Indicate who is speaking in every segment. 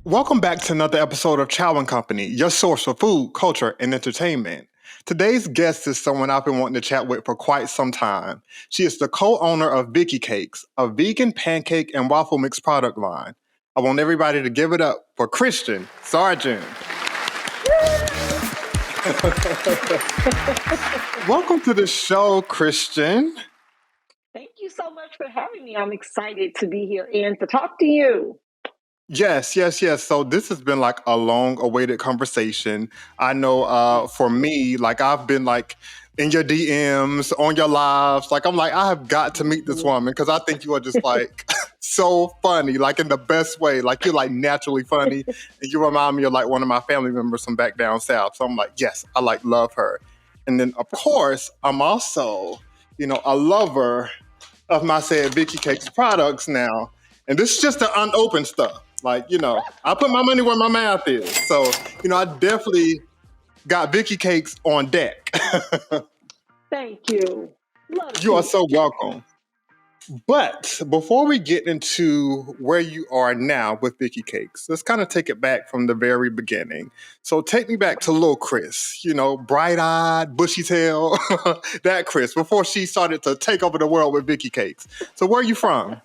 Speaker 1: Welcome back to another episode of Chow and Company, your source for food, culture, and entertainment. Today's guest is someone I've been wanting to chat with for quite some time. She is the co-owner of Vicky Cakes, a vegan pancake and waffle mix product line. I want everybody to give it up for Christian Sargent. Welcome to the show, Christian.
Speaker 2: Thank you so much for having me. I'm excited to be here and to talk to you.
Speaker 1: Yes. So this has been like a long-awaited conversation. I know for me, like I've been like in your DMs, on your lives. Like I'm like, I have got to meet this woman because I think you are just like so funny, like in the best way. Like you're like naturally funny. And you remind me of like one of my family members from back down south. So I'm like, yes, I like love her. And then of course, I'm also, a lover of my said Vicky Cakes products now. And this is just the unopened stuff. Like, I put my money where my mouth is. So, I definitely got Vicky Cakes on deck.
Speaker 2: Thank you. Love
Speaker 1: You are so welcome. But before we get into where you are now with Vicky Cakes, let's kind of take it back from the very beginning. So take me back to little Chris, bright-eyed, bushy-tailed, that Chris, before she started to take over the world with Vicky Cakes. So where are you from?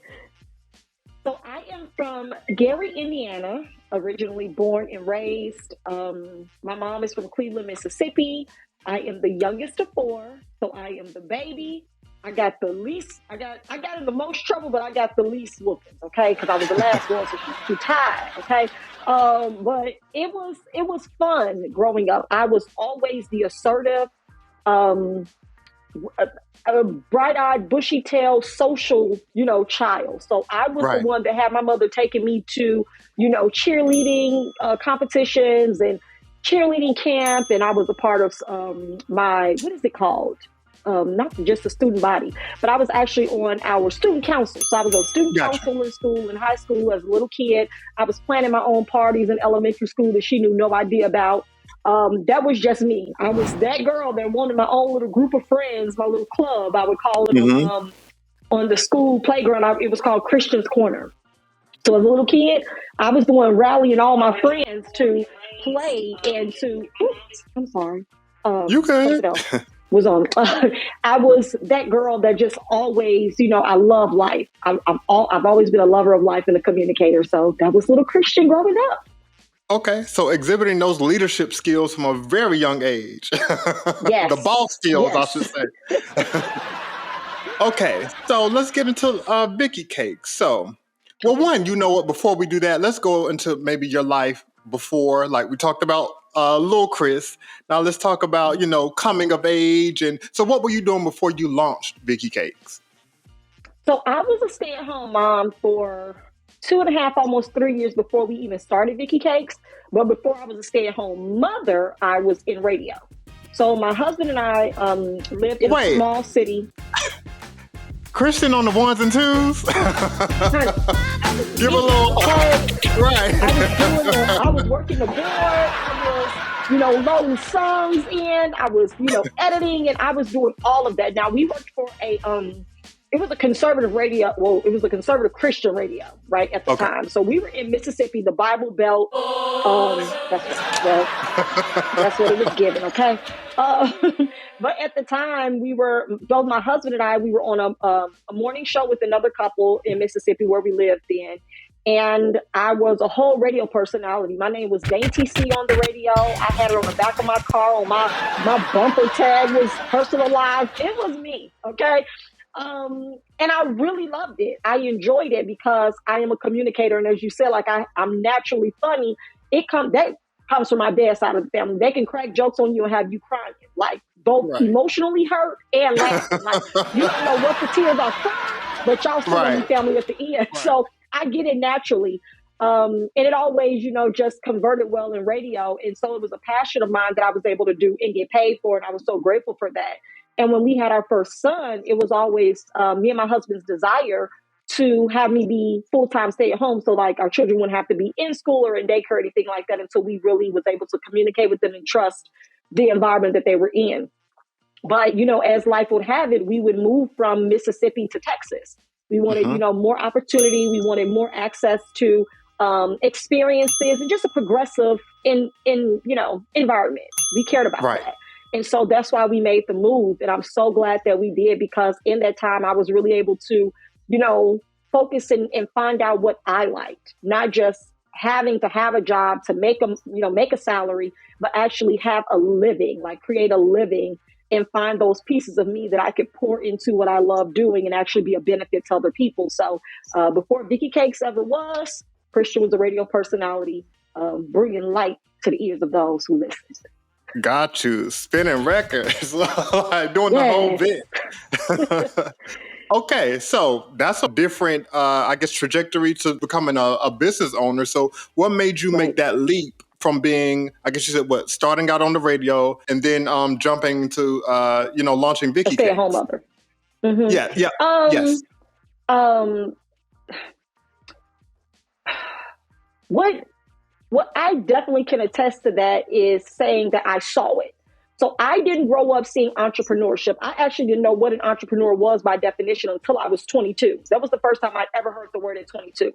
Speaker 2: So I am from Gary, Indiana, originally born and raised. My mom is from Cleveland, Mississippi. I am the youngest of four, so I am the baby. I got in the most trouble, but I got the least whoopings, okay? Because I was the last one, so she's too tired, okay? But it was fun growing up. I was always the assertive, a bright-eyed, bushy-tailed, social, child. So I was the one that had my mother taking me to, cheerleading competitions and cheerleading camp, and I was a part of what is it called? Not just the student body, but I was actually on our student council. So I was a student council in school, in high school as a little kid. I was planning my own parties in elementary school that she knew no idea about. That was just me. I was that girl that wanted my own little group of friends, my little club, I would call it, on the school playground. It was called Christian's Corner. So as a little kid, I was the one rallying all my friends to play and to, I'm sorry.
Speaker 1: You good?
Speaker 2: Was on. I was that girl that just always, I love life. I've always been a lover of life and a communicator. So that was little Christian growing up.
Speaker 1: Okay, so exhibiting those leadership skills from a very young age.
Speaker 2: Yes.
Speaker 1: The boss skills, yes. I should say. Okay, so let's get into Vicky Cakes. So, well, one, before we do that, let's go into maybe your life before, like we talked about little Chris. Now let's talk about, coming of age. And so what were you doing before you launched Vicky Cakes?
Speaker 2: So I was a stay-at-home mom for 2.5, almost 3 years before we even started Vicky Cakes. But before I was a stay-at-home mother, I was in radio. So my husband and I lived in a small city.
Speaker 1: Christian on the ones and twos? Give a little... Right.
Speaker 2: I was working the board. I was, loading songs in. I was, editing, and I was doing all of that. Now, we worked for it was a conservative radio. Well, it was a conservative Christian radio, right, at the time. So we were in Mississippi, the Bible Belt. That's what it was given, okay? But at the time, both my husband and I, we were on a morning show with another couple in Mississippi where we lived in. And I was a whole radio personality. My name was Dainty C on the radio. I had it on the back of my car. On my bumper tag was personalized. It was me, okay? And I really loved it. I enjoyed it because I am a communicator. And as you said, like I'm naturally funny. That comes from my dad's side of the family. They can crack jokes on you and have you crying, like both emotionally hurt and laughing. Like you don't know what the tears are from, but y'all still in the family at the end. Right. So I get it naturally. And it always, just converted well in radio. And so it was a passion of mine that I was able to do and get paid for. And I was so grateful for that. And when we had our first son, it was always me and my husband's desire to have me be full-time stay-at-home. So like our children wouldn't have to be in school or in daycare or anything like that until we really was able to communicate with them and trust the environment that they were in. But, as life would have it, we would move from Mississippi to Texas. We wanted, more opportunity. We wanted more access to experiences, and just a progressive environment. We cared about
Speaker 1: Right.
Speaker 2: that. And so that's why we made the move. And I'm so glad that we did, because in that time I was really able to, focus and find out what I liked, not just having to have a job to make a salary, but actually have a living, like create a living and find those pieces of me that I could pour into what I love doing and actually be a benefit to other people. So before Vicky Cakes ever was, Christian was a radio personality, bringing light to the ears of those who listen.
Speaker 1: Got you. Spinning records. Like doing the whole bit. Okay, so that's a different, I guess, trajectory to becoming a business owner. So what made you make that leap from being, I guess you said, starting out on the radio and then jumping to, launching Vicky Cakes?
Speaker 2: A stay-at-home mother. Mm-hmm.
Speaker 1: Yeah. Yes.
Speaker 2: What I definitely can attest to that is saying that I saw it. So I didn't grow up seeing entrepreneurship. I actually didn't know what an entrepreneur was by definition until I was 22. That was the first time I'd ever heard the word at 22.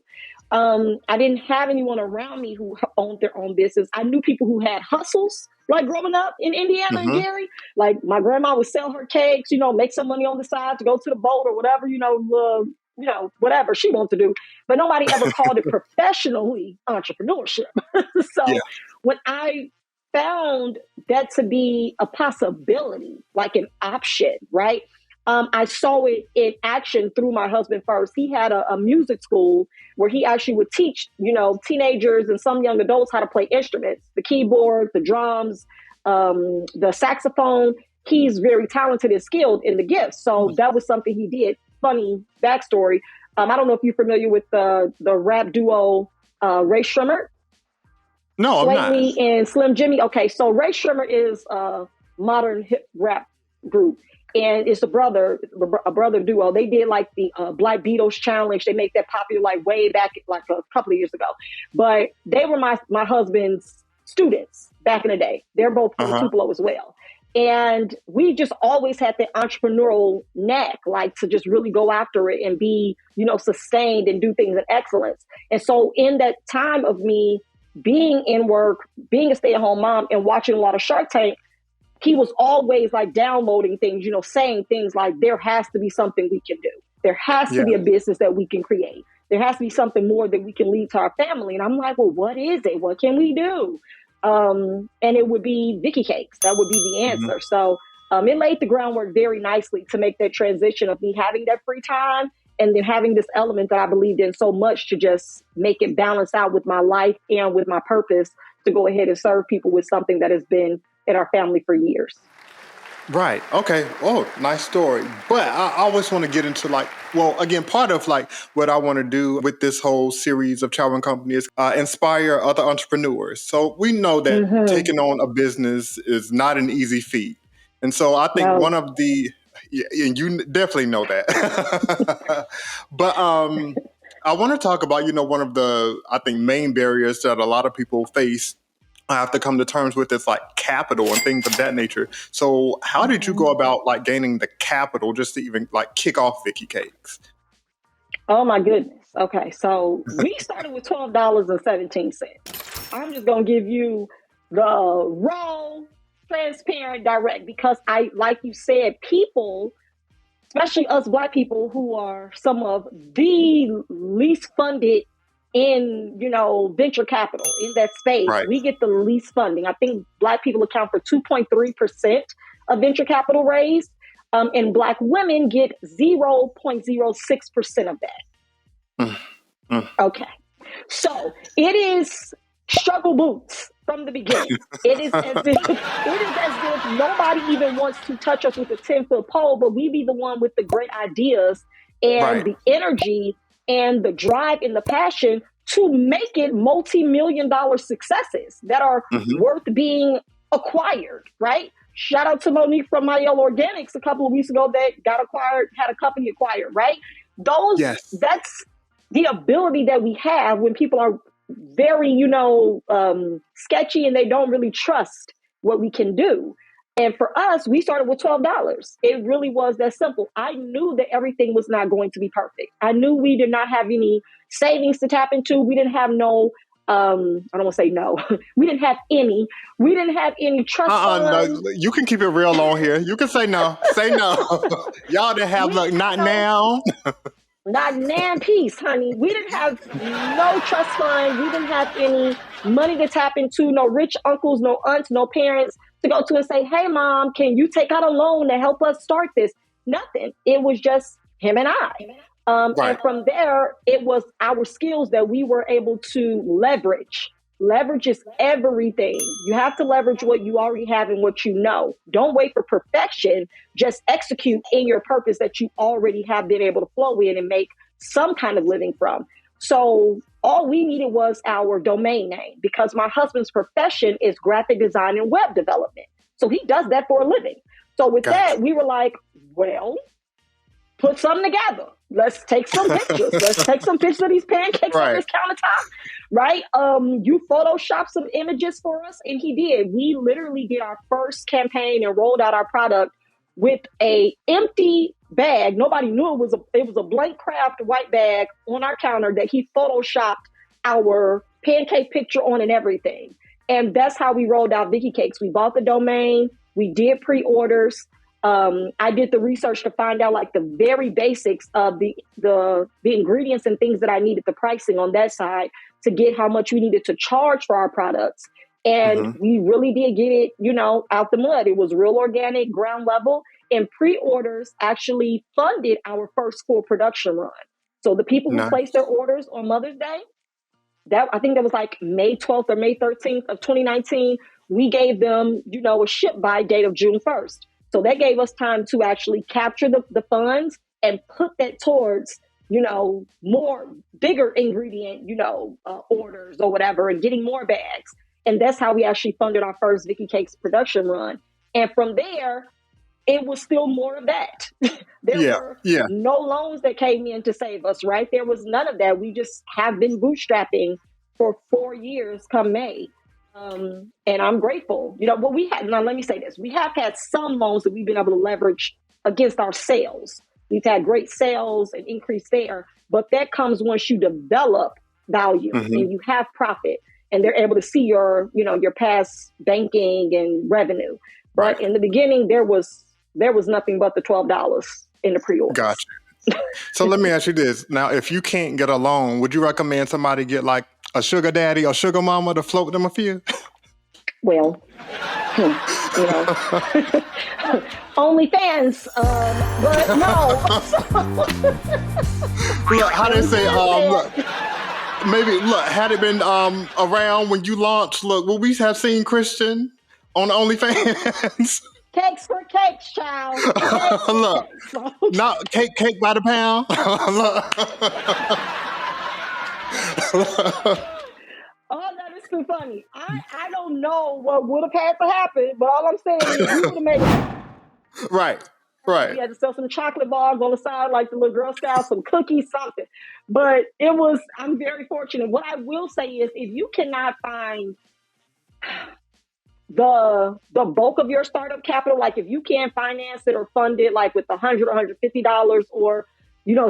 Speaker 2: I didn't have anyone around me who owned their own business. I knew people who had hustles, like growing up in Indiana and Gary. Like my grandma would sell her cakes, make some money on the side to go to the boat or whatever, whatever she wanted to do. But nobody ever called it professionally entrepreneurship. So when I found that to be a possibility, like an option, right? I saw it in action through my husband first. He had a music school where he actually would teach, teenagers and some young adults how to play instruments, the keyboard, the drums, the saxophone. He's very talented and skilled in the gifts. So that was something he did. Funny backstory. I don't know if you're familiar with the rap duo Ray Shrimmer.
Speaker 1: No, I'm not.
Speaker 2: Slightly and Slim Jimmy. Okay, so Ray Shrimmer is a modern hip rap group, and it's a brother duo. They did like the Black Beatles challenge. They made that popular like way back like a couple of years ago. But they were my husband's students back in the day. They're both from Tupelo as well. And we just always had the entrepreneurial knack, like to just really go after it and be, sustained and do things in excellence. And so in that time of me being in work, being a stay-at-home mom and watching a lot of Shark Tank, he was always like downloading things, saying things like, there has to be something we can do. There has to be a business that we can create. There has to be something more that we can lead to our family. And I'm like, well, what is it? What can we do? And it would be Vicky Cakes. That would be the answer. So it laid the groundwork very nicely to make that transition of me having that free time and then having this element that I believed in so much to just make it balance out with my life and with my purpose to go ahead and serve people with something that has been in our family for years.
Speaker 1: Right. Okay. Oh, nice story. But I always want to get into again, part of what I want to do with this whole series of Chow and Company is inspire other entrepreneurs. So we know that taking on a business is not an easy feat. And so I think one of the, and you definitely know that. But I want to talk about, one of the, I think, main barriers that a lot of people face. I have to come to terms with is like capital and things of that nature. So how did you go about gaining the capital just to even kick off Vicky Cakes?
Speaker 2: Oh my goodness. Okay. So we started with $12.17. I'm just going to give you the raw, transparent, direct, because like you said, people, especially us Black people who are some of the least funded in, venture capital in that space, we get the least funding. I think Black people account for 2.3% of venture capital raised, and Black women get 0.06% of that. Okay. So it is struggle boots from the beginning. It is as if nobody even wants to touch us with a 10-foot pole, but we be the one with the great ideas and the energy and the drive and the passion to make it multi-million-dollar successes that are worth being acquired, right? Shout out to Monique from My Yellow Organics a couple of weeks ago that got acquired, had a company acquired, right? That's the ability that we have when people are very, sketchy and they don't really trust what we can do. And for us, we started with $12. It really was that simple. I knew that everything was not going to be perfect. I knew we did not have any savings to tap into. We didn't have no, I don't want to say no. We didn't have any. We didn't have any trust funds.
Speaker 1: No, you can keep it real on here. You can say no. Say no. Y'all didn't have,
Speaker 2: We
Speaker 1: look,
Speaker 2: didn't have
Speaker 1: not
Speaker 2: no,
Speaker 1: now.
Speaker 2: not nan piece, honey. We didn't have no trust fund. We didn't have any money to tap into, no rich uncles, no aunts, no parents to go to and say, hey, mom, can you take out a loan to help us start this? Nothing. It was just him and I.
Speaker 1: Right.
Speaker 2: And from there, it was our skills that we were able to leverage. Leverage is everything. You have to leverage what you already have and what you know. Don't wait for perfection. Just execute in your purpose that you already have been able to flow in and make some kind of living from. So all we needed was our domain name, because my husband's profession is graphic design and web development. So he does that for a living. So with that, we were like, well, put something together. Let's take some pictures. Let's take some pictures of these pancakes on this countertop, right? You Photoshop some images for us, and he did. We literally did our first campaign and rolled out our product with a empty bag. Nobody knew it was a blank craft white bag on our counter that he Photoshopped our pancake picture on and everything. And that's how we rolled out Vicky Cakes. We bought the domain. We did pre-orders. I did the research to find out like the very basics of the ingredients and things that I needed, the pricing on that side to get how much we needed to charge for our products. And we really did get it, out the mud. It was real organic, ground level, and pre-orders actually funded our first full production run. So the people who placed their orders on Mother's Day, I think that was like May 12th or May 13th of 2019, we gave them, a ship by date of June 1st. So that gave us time to actually capture the funds and put that towards, more bigger ingredient, orders or whatever, and getting more bags. And that's how we actually funded our first Vicky Cakes production run. And from there, it was still more of that. There were no loans that came in to save us, right? There was none of that. We just have been bootstrapping for 4 years come May. And I'm grateful. Now let me say this. We have had some loans that we've been able to leverage against our sales. We've had great sales and increase there, but that comes once you develop value and you have profit and they're able to see your past banking and revenue. But in the beginning, there was nothing but the $12 in the pre-order.
Speaker 1: Gotcha. So let me ask you this. Now, if you can't get a loan, would you recommend somebody get like a sugar daddy or sugar mama to float them a few?
Speaker 2: Well, OnlyFans, but no.
Speaker 1: Look, how they say, had it been around when you launched, would we have seen Christian on OnlyFans?
Speaker 2: Cakes for cakes, Chow.
Speaker 1: Look, not cake by the pound.
Speaker 2: Oh, that is too funny. I don't know what would have had to happen, but all I'm saying is we would have made it.
Speaker 1: Right.
Speaker 2: We had to sell some chocolate bars on the side, like the little Girl Scouts, some cookies, something. But I'm very fortunate. What I will say is if you cannot find the bulk of your startup capital, like if you can't finance it or fund it like with $100 or $150 or,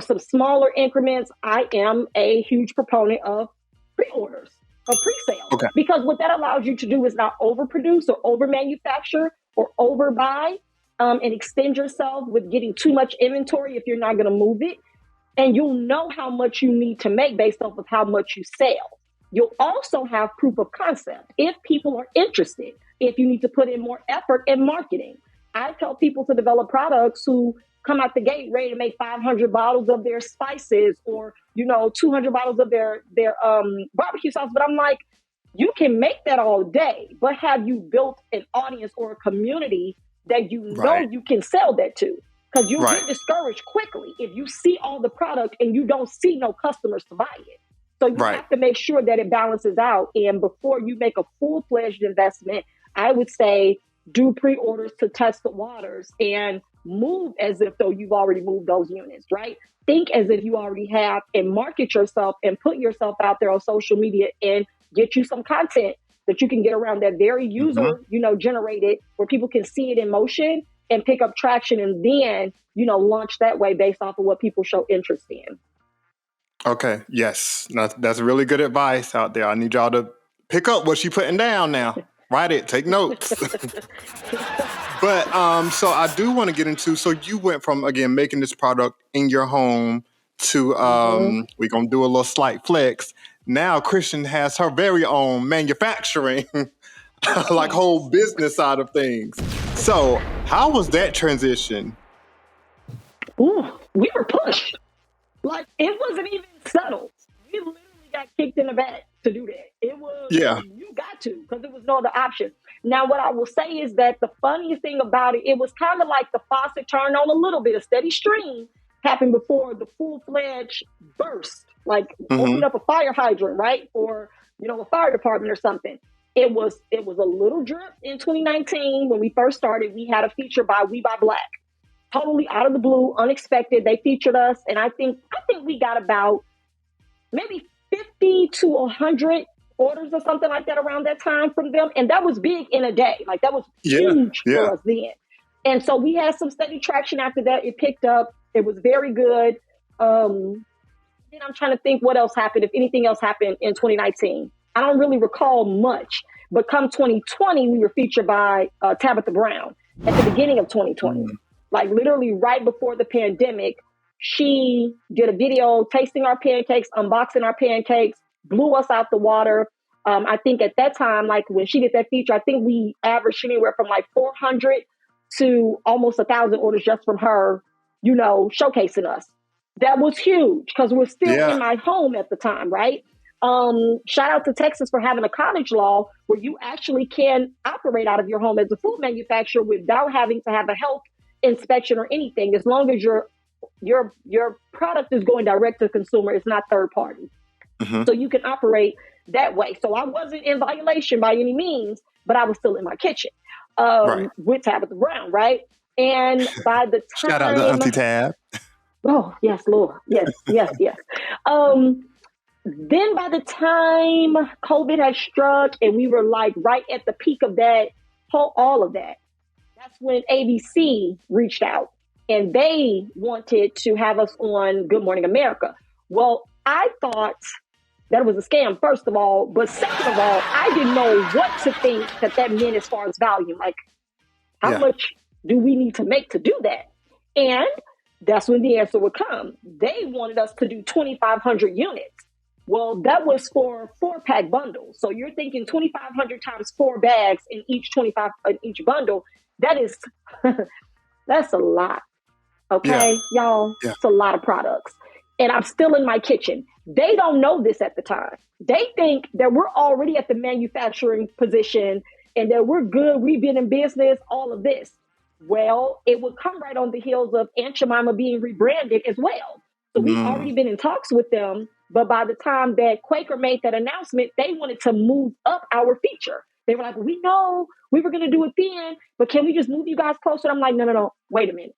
Speaker 2: some smaller increments, I am a huge proponent of pre-orders, of pre-sales.
Speaker 1: Okay.
Speaker 2: Because what that allows you to do is not overproduce or over-manufacture or overbuy and extend yourself with getting too much inventory if you're not going to move it. And you'll know how much you need to make based off of how much you sell. You'll also have proof of concept if people are interested, if you need to put in more effort in marketing. I tell people to develop products who come out the gate ready to make 500 bottles of their spices or, 200 bottles of their barbecue sauce. But I'm like, you can make that all day, but have you built an audience or a community that you know you can sell that to? Because you get discouraged quickly if you see all the product and you don't see no customers to buy it. So you have to make sure that it balances out. And before you make a full-fledged investment, I would say do pre-orders to test the waters and move as if though you've already moved those units, right? Think as if you already have and market yourself and put yourself out there on social media and get you some content that you can get around that very user, generated, where people can see it in motion and pick up traction, and then, launch that way based off of what people show interest in.
Speaker 1: Okay. Yes. That's really good advice out there. I need y'all to pick up what she's putting down now. Write it. Take notes. But so I do want to get into, so you went from, again, making this product in your home to we're going to do a little slight flex. Now Christian has her very own manufacturing, like whole business side of things. So how was that transition?
Speaker 2: Ooh, we were pushed. Like, it wasn't even settled. We literally got kicked in the back to do that. It was, you got to, because there was no other option. Now, what I will say is that the funniest thing about it, it was kind of like the faucet turned on a little bit. A steady stream happened before the full-fledged burst, like opened up a fire hydrant, right? Or, a fire department or something. It was a little drip in 2019 when we first started. We had a feature by We Buy Black. Totally out of the blue, unexpected. They featured us, and I think we got about maybe 50 to 100 orders or something like that around that time from them, and that was big in a day. Like, that was huge for us then. And so we had some steady traction after that. It picked up. It was very good. Then I'm trying to think what else happened, if anything else happened in 2019. I don't really recall much, but come 2020, we were featured by Tabitha Brown at the beginning of 2020. Like, literally right before the pandemic, she did a video tasting our pancakes, unboxing our pancakes, blew us out the water. I think at that time, like when she did that feature, I think we averaged anywhere from like 400 to almost 1,000 orders just from her, showcasing us. That was huge because we're still in my home at the time, right? Shout out to Texas for having a cottage law where you actually can operate out of your home as a food manufacturer without having to have a health inspection or anything, as long as your product is going direct to consumer. It's not third party. So you can operate that way. So I wasn't in violation by any means, but I was still in my kitchen with Tabitha Brown, right? And by the time,
Speaker 1: shout out to Auntie Tab.
Speaker 2: Oh yes, Lord, yes. Then by the time COVID had struck and we were like right at the peak of that, all of that, that's when ABC reached out and they wanted to have us on Good Morning America. Well, I thought that was a scam, first of all, but second of all, I didn't know what to think that meant as far as volume. Like, how much do we need to make to do that? And that's when the answer would come. They wanted us to do 2,500 units. Well, that was for 4-pack bundles. So you're thinking 2,500 times 4 bags in each bundle. That is, that's a lot. Okay, y'all, it's a lot of products. And I'm still in my kitchen. They don't know this at the time. They think that we're already at the manufacturing position and that we're good. We've been in business, all of this. Well, it would come right on the heels of Aunt Jemima being rebranded as well. So we've already been in talks with them. But by the time that Quaker made that announcement, they wanted to move up our feature. They were like, we know we were going to do it then, but can we just move you guys closer? I'm like, no, wait a minute.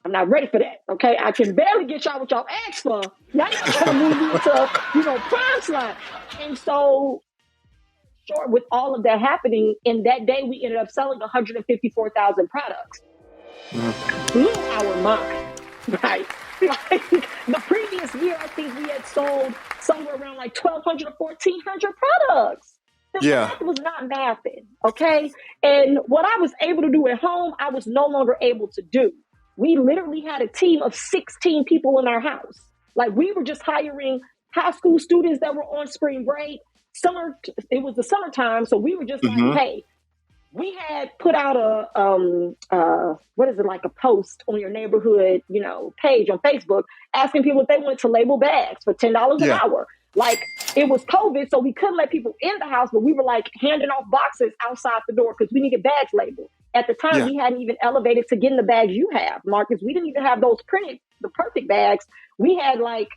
Speaker 2: I'm not ready for that. Okay. I can barely get y'all what y'all asked for. Now you're trying to move me to, prime slot. And so short with all of that happening, in that day, we ended up selling 154,000 products. Blew our mind, right? Like, the previous year, I think we had sold somewhere around like 1,200 or 1,400 products. The math was not mathing, okay? And what I was able to do at home, I was no longer able to do. We literally had a team of 16 people in our house. Like, we were just hiring high school students that were on spring break. It was the summertime, so we were just like, hey, we had put out a post on your neighborhood, page on Facebook, asking people if they wanted to label bags for $10 an hour. Like, it was COVID, so we couldn't let people in the house, but we were like handing off boxes outside the door because we needed bags labeled. At the time, we hadn't even elevated to getting the bags you have, Marcus. We didn't even have those printed, the perfect bags. We had like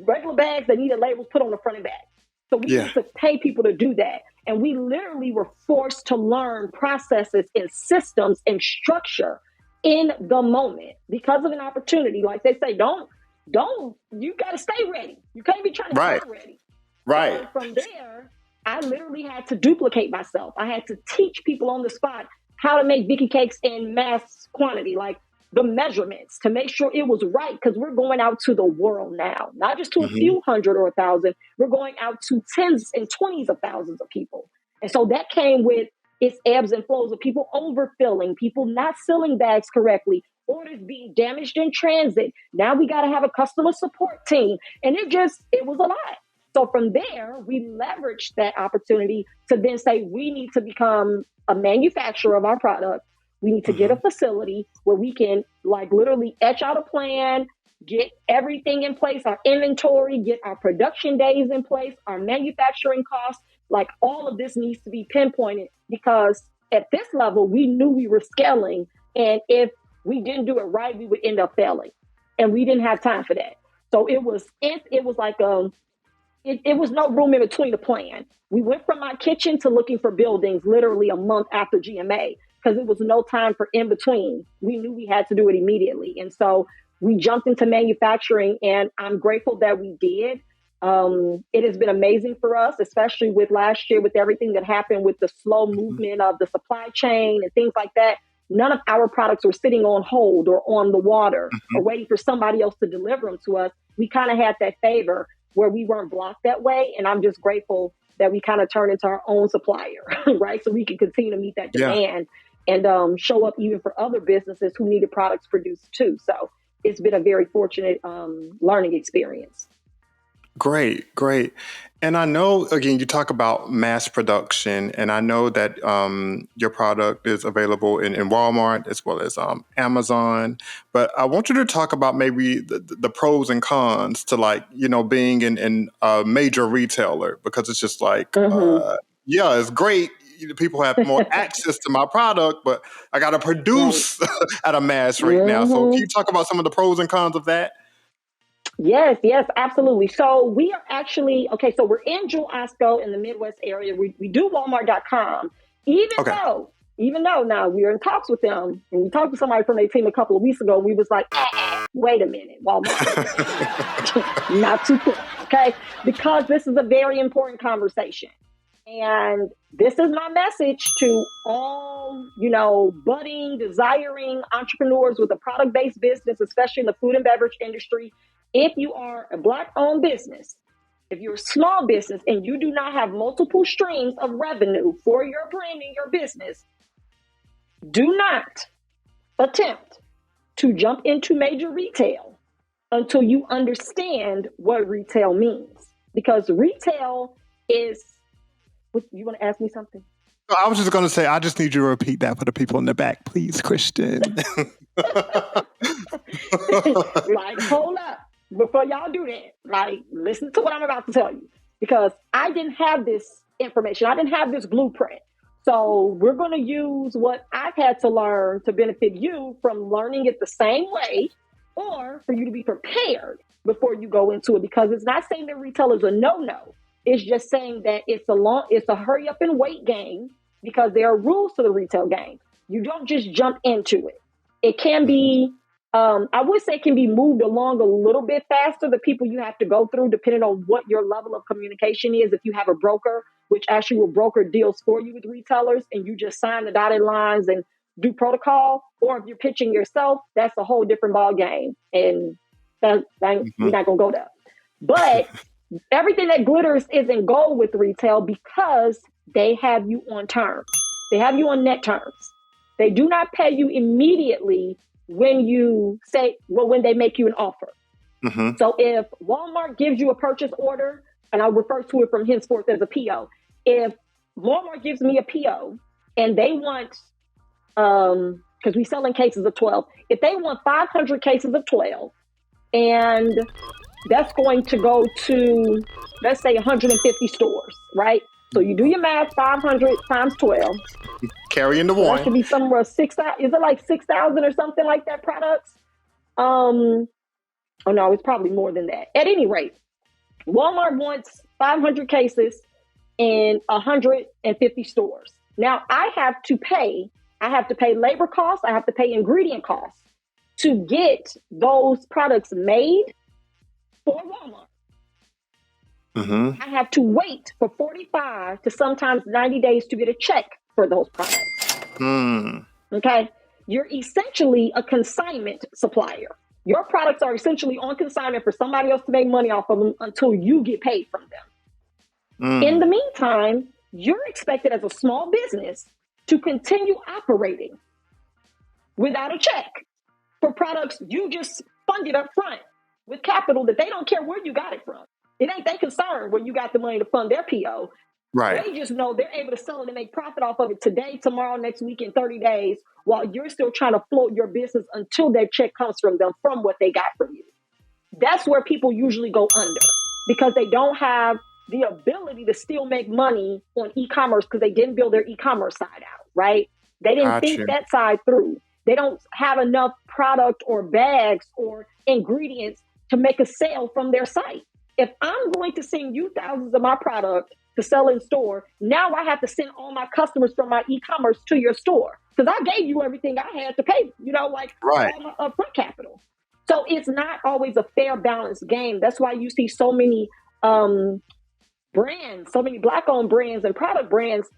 Speaker 2: regular bags that needed labels put on the front and back. So we used to pay people to do that. And we literally were forced to learn processes and systems and structure in the moment because of an opportunity. Like they say, you got to stay ready. You can't be trying to stay ready.
Speaker 1: Right.
Speaker 2: So from there, I literally had to duplicate myself. I had to teach people on the spot how to make Vicky cakes in mass quantity, like the measurements to make sure it was right. Because we're going out to the world now, not just to a
Speaker 1: Mm-hmm.
Speaker 2: few hundred or 1,000. We're going out to tens and twenties of thousands of people. And so that came with its ebbs and flows of people overfilling, people not sealing bags correctly, orders being damaged in transit. Now we got to have a customer support team. And it was a lot. So from there, we leveraged that opportunity to then say we need to become a manufacturer of our product. We need to get a facility where we can like literally etch out a plan, get everything in place, our inventory, get our production days in place, our manufacturing costs. Like all of this needs to be pinpointed because at this level, we knew we were scaling. And if we didn't do it right, we would end up failing. And we didn't have time for that. So it was like it was no room in between the plan. We went from my kitchen to looking for buildings literally a month after GMA because it was no time for in between. We knew we had to do it immediately. And so we jumped into manufacturing and I'm grateful that we did. It has been amazing for us, especially with last year, with everything that happened with the slow movement of the supply chain and things like that. None of our products were sitting on hold or on the water or waiting for somebody else to deliver them to us. We kind of had that favor where we weren't blocked that way. And I'm just grateful that we kind of turned into our own supplier, right? So we can continue to meet that demand and show up even for other businesses who needed products produced too. So it's been a very fortunate learning experience.
Speaker 1: Great, great. And I know, again, you talk about mass production, and I know that your product is available in Walmart as well as Amazon. But I want you to talk about maybe the pros and cons to like, being in a major retailer, because it's just like, yeah, it's great. People have more access to my product, but I got to
Speaker 2: Right.
Speaker 1: produce at a mass rate now. So can you talk about some of the pros and cons of that?
Speaker 2: Yes, yes, absolutely. So we are actually, okay, so we're in Jewel Osco in the Midwest area. We do Walmart.com,
Speaker 1: Okay.
Speaker 2: even though now we are in talks with them. And we talked to somebody from their team a couple of weeks ago. We was like, wait a minute, Walmart, not too quick, okay? Because this is a very important conversation. And this is my message to all, budding, desiring entrepreneurs with a product-based business, especially in the food and beverage industry. If you are a Black-owned business, if you're a small business and you do not have multiple streams of revenue for your brand and your business, do not attempt to jump into major retail until you understand what retail means. Because retail is, you want to ask me something?
Speaker 1: I was just going to say, I just need you to repeat that for the people in the back, please, Christian.
Speaker 2: Like, hold up. Before y'all do that, like, listen to what I'm about to tell you. Because I didn't have this information. I didn't have this blueprint. So we're going to use what I've had to learn to benefit you from learning it the same way, or for you to be prepared before you go into it. Because it's not saying that retail is a no-no. It's just saying that it's a hurry up and wait game, because there are rules to the retail game. You don't just jump into it. It can be, I would say it can be moved along a little bit faster, the people you have to go through, depending on what your level of communication is. If you have a broker, which actually will broker deals for you with retailers, and you just sign the dotted lines and do protocol, or if you're pitching yourself, that's a whole different ball game. And we're not going to go there. But everything that glitters isn't gold with retail, because they have you on terms. They have you on net terms. They do not pay you immediately when they make you an offer. So if Walmart gives you a purchase order, and I'll refer to it from henceforth as a PO. If Walmart gives me a PO and they want, because we sell in cases of 12, if they want 500 cases of 12, and that's going to go to, let's say, 150 stores, right? So you do your math, 500 times 12.
Speaker 1: Carrying the
Speaker 2: So
Speaker 1: one.
Speaker 2: that should be somewhere 6,000. Is it like 6,000 or something like that products? Oh no, it's probably more than that. At any rate, Walmart wants 500 cases in 150 stores. Now I have to pay labor costs. I have to pay ingredient costs to get those products made for Walmart.
Speaker 1: Mm-hmm.
Speaker 2: I have to wait for 45 to sometimes 90 days to get a check for those products.
Speaker 1: Mm.
Speaker 2: Okay. You're essentially a consignment supplier. Your products are essentially on consignment for somebody else to make money off of them until you get paid from them. In the meantime, you're expected as a small business to continue operating without a check for products you just funded up front with capital that they don't care where you got it from. It ain't their concern where you got the money to fund their PO.
Speaker 1: Right.
Speaker 2: They just know they're able to sell it and make profit off of it today, tomorrow, next week, in 30 days, while you're still trying to float your business until that check comes from them from what they got from you. That's where people usually go under because they don't have the ability to still make money on e-commerce because they didn't build their e-commerce side out, right? They didn't think
Speaker 1: Gotcha.
Speaker 2: that side through. They don't have enough product or bags or ingredients to make a sale from their site. If I'm going to send you thousands of my product to sell in store, now I have to send all my customers from my e-commerce to your store because I gave you everything I had to pay, like
Speaker 1: Right.
Speaker 2: all my upfront capital. So it's not always a fair, balanced game. That's why you see so many brands, so many Black-owned brands and product brands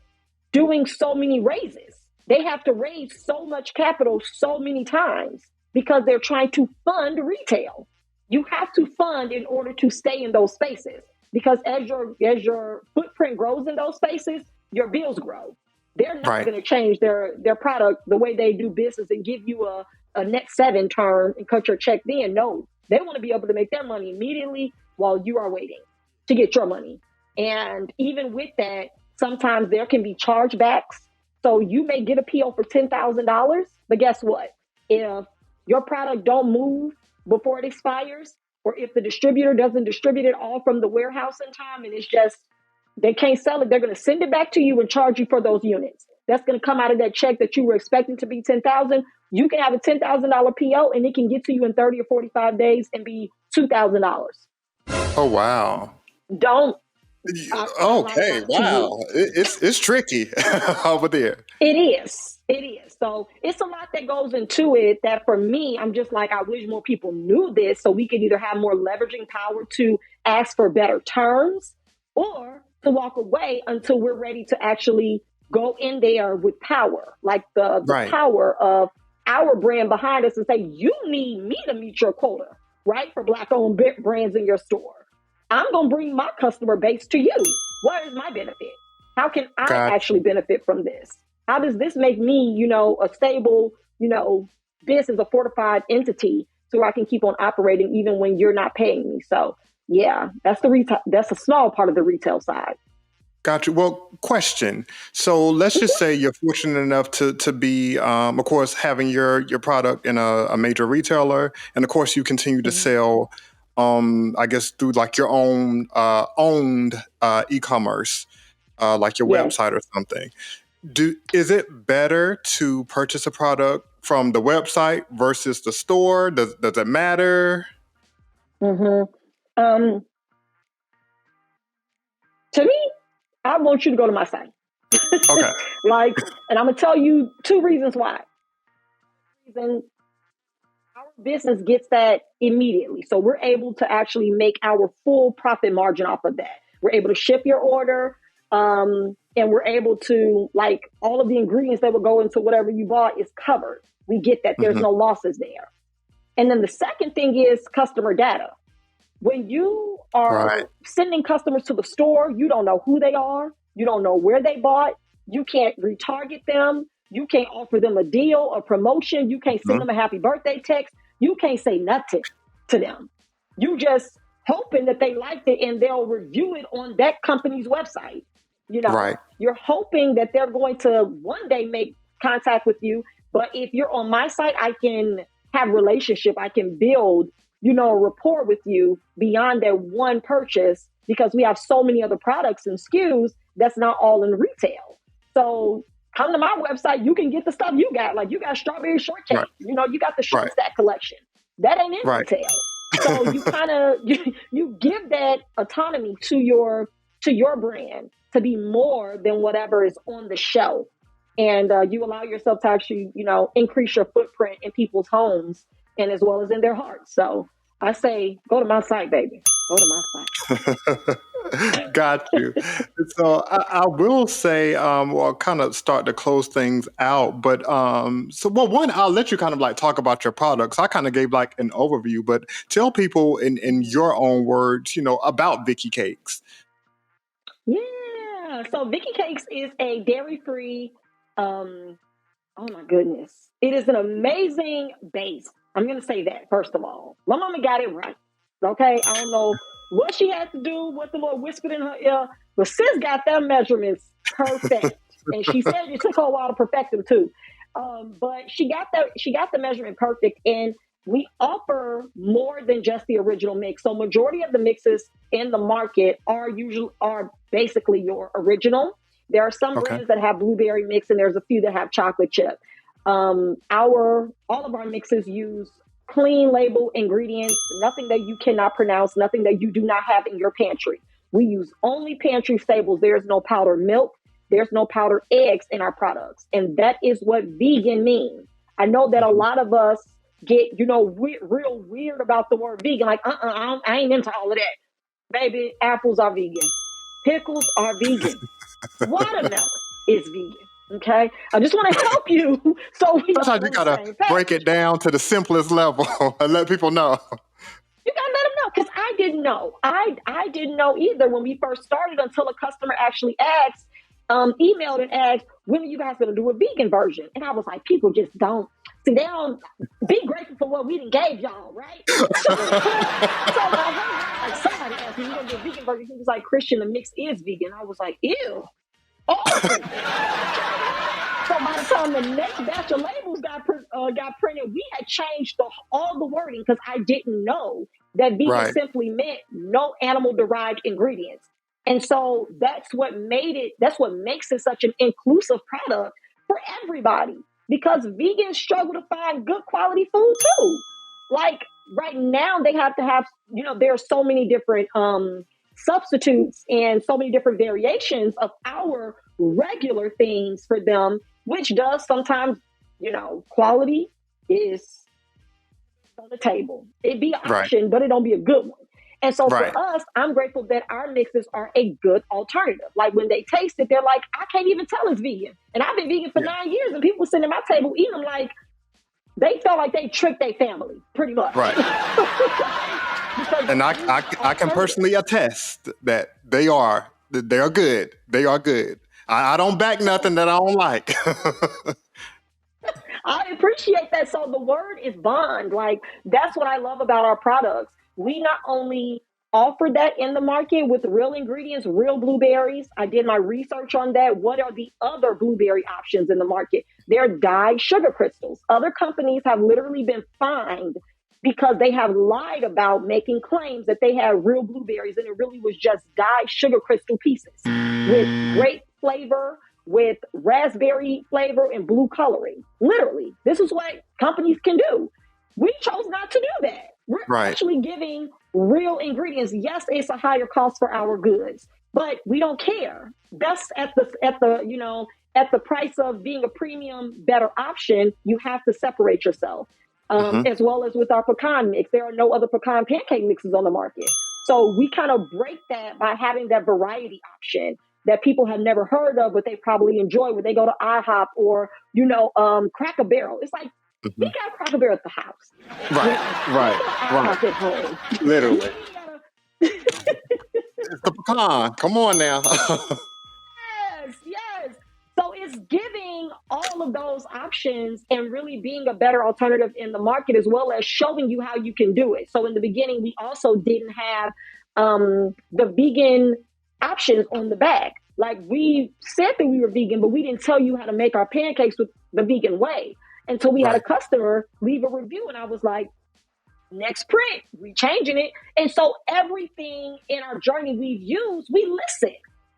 Speaker 2: doing so many raises. They have to raise so much capital so many times because they're trying to fund retail. You have to fund in order to stay in those spaces because as your footprint grows in those spaces, your bills grow. They're not going to change their product the way they do business and give you a net 7 turn and cut your check then. No, they want to be able to make their money immediately while you are waiting to get your money. And even with that, sometimes there can be chargebacks. So you may get a PO for $10,000, but guess what? If your product don't move before it expires, or if the distributor doesn't distribute it all from the warehouse in time and it's just, they can't sell it, they're going to send it back to you and charge you for those units. That's going to come out of that check that you were expecting to be $10,000. You can have a $10,000 PO and it can get to you in 30 or 45 days and be $2,000.
Speaker 1: Oh, wow.
Speaker 2: Don't.
Speaker 1: Okay, wow. It's tricky over there.
Speaker 2: It is. So it's a lot that goes into it that for me, I'm just like, I wish more people knew this so we could either have more leveraging power to ask for better terms or to walk away until we're ready to actually go in there with power, like the
Speaker 1: Right.
Speaker 2: power of our brand behind us and say, you need me to meet your quota, right? For Black-owned brands in your store. I'm going to bring my customer base to you. What is my benefit? How can I actually benefit from this? How does this make me, a stable, business, a fortified entity so I can keep on operating even when you're not paying me? So yeah, that's that's a small part of the retail side.
Speaker 1: Gotcha. Well, question. So let's just say you're fortunate enough to be, of course, having your product in a major retailer, and of course you continue to sell, I guess through like your own owned e-commerce, like your website or something. Is it better to purchase a product from the website versus the store? Does it matter?
Speaker 2: To me, I want you to go to my site.
Speaker 1: Okay.
Speaker 2: And I'm gonna tell you 2 reasons why. Reason, our business gets that immediately, so we're able to actually make our full profit margin off of that. We're able to ship your order, and we're able to all of the ingredients that would go into whatever you bought is covered. We get that there's no losses there. And then the second thing is customer data. When you are sending customers to the store, you don't know who they are. You don't know where they bought. You can't retarget them. You can't offer them a deal, a promotion. You can't send them a happy birthday text. You can't say nothing to them. You just hoping that they liked it and they'll review it on that company's website. You're hoping that they're going to one day make contact with you. But if you're on my site, I can have relationship. I can build a rapport with you beyond that one purchase because we have so many other products and SKUs that's not all in retail. So come to my website, you can get the stuff you got. Like you got strawberry shortcake, you got the short stack collection. That ain't in retail. So you kind of, you give that autonomy to your brand to be more than whatever is on the shelf. And you allow yourself to actually, increase your footprint in people's homes and as well as in their hearts. So I say, go to my site, baby. Go to my site.
Speaker 1: Got you. So I will say, well, kind of start to close things out. But well, one, I'll let you kind of like talk about your products. I kind of gave like an overview, but tell people in your own words, about Vicky Cakes.
Speaker 2: Yeah. So Vicky Cakes is a dairy-free. Um, oh my goodness, it is an amazing base. I'm gonna say that first of all. My mama got it right. Okay, I don't know what she had to do, what the Lord whispered in her ear, but sis got their measurements perfect, and she said it took her a while to perfect them too. But she got the measurement perfect, and we offer more than just the original mix. So majority of the mixes in the market are basically your original. There are some
Speaker 1: Okay.
Speaker 2: brands that have blueberry mix, and there's a few that have chocolate chip. All of our mixes use clean label ingredients, nothing that you cannot pronounce, nothing that you do not have in your pantry. We use only pantry staples. There's no powdered milk. There's no powdered eggs in our products. And that is what vegan means. I know that a
Speaker 1: Mhm.
Speaker 2: lot of us get, real weird about the word vegan. Like, I ain't into all of that. Baby, apples are vegan. Pickles are vegan. Watermelon is vegan. Okay. I just want to help you so we
Speaker 1: Sometimes
Speaker 2: all
Speaker 1: you
Speaker 2: on the
Speaker 1: gotta
Speaker 2: same
Speaker 1: break it
Speaker 2: page.
Speaker 1: down to the simplest level and let people know.
Speaker 2: You gotta let them know because I didn't know. I didn't know either when we first started until a customer actually asked, emailed and asked, when are you guys gonna do a vegan version? And I was like, people just don't see. They don't be grateful for what we done gave y'all, right? So my husband was like, somebody asked me, you gonna do a vegan version? He was like, Christian, the mix is vegan. I was like, ew, awful. So by the time the next batch of labels got printed, we had changed all the wording because I didn't know that vegan
Speaker 1: Right.
Speaker 2: simply meant no animal derived ingredients. And so that's what makes it such an inclusive product for everybody because vegans struggle to find good quality food too. Like right now, they have to have, there are so many different substitutes and so many different variations of our regular things for them, which does sometimes, quality is on the table. It'd be an
Speaker 1: Right.
Speaker 2: option, but it don't be a good one. And so for
Speaker 1: Right.
Speaker 2: us, I'm grateful that our mixes are a good alternative. Like when they taste it, they're like, I can't even tell it's vegan. And I've been vegan for
Speaker 1: Yeah.
Speaker 2: 9 years, and people sitting at my table eating them like they felt like they tricked their family, pretty much.
Speaker 1: Right.
Speaker 2: Because
Speaker 1: And I can personally attest that they are good. They are good. I don't back nothing that I don't like.
Speaker 2: I appreciate that. So the word is bond. Like that's what I love about our products. We not only offer that in the market with real ingredients, real blueberries. I did my research on that. What are the other blueberry options in the market? They're dyed sugar crystals. Other companies have literally been fined because they have lied about making claims that they had real blueberries and it really was just dyed sugar crystal pieces with grape flavor, with raspberry flavor and blue coloring. Literally, this is what companies can do. We chose not to do that. We're
Speaker 1: Right.
Speaker 2: actually giving real ingredients. Yes, it's a higher cost for our goods, but we don't care. That's at the price of being a premium, better option. You have to separate yourself.
Speaker 1: Hmm.
Speaker 2: As well as with our pecan mix, there are no other pecan pancake mixes on the market. So we kind of break that by having that variety option that people have never heard of, but they probably enjoy when they go to IHOP or, Cracker Barrel. It's like, we
Speaker 1: Hmm.
Speaker 2: got Cracker Barrel at the house.
Speaker 1: Right.
Speaker 2: We
Speaker 1: Right.
Speaker 2: got
Speaker 1: Right.
Speaker 2: IHOP at home.
Speaker 1: Literally.
Speaker 2: We gotta,
Speaker 1: It's the pecan. Come on now.
Speaker 2: yes, yes. So it's giving all of those options and really being a better alternative in the market as well as showing you how you can do it. So in the beginning, we also didn't have the vegan options on the back. Like we said that we were vegan, but we didn't tell you how to make our pancakes with the vegan way until we had a
Speaker 1: Right.
Speaker 2: customer leave a review. And I was like, next print, we changing it. And so everything in our journey we've used, we listen.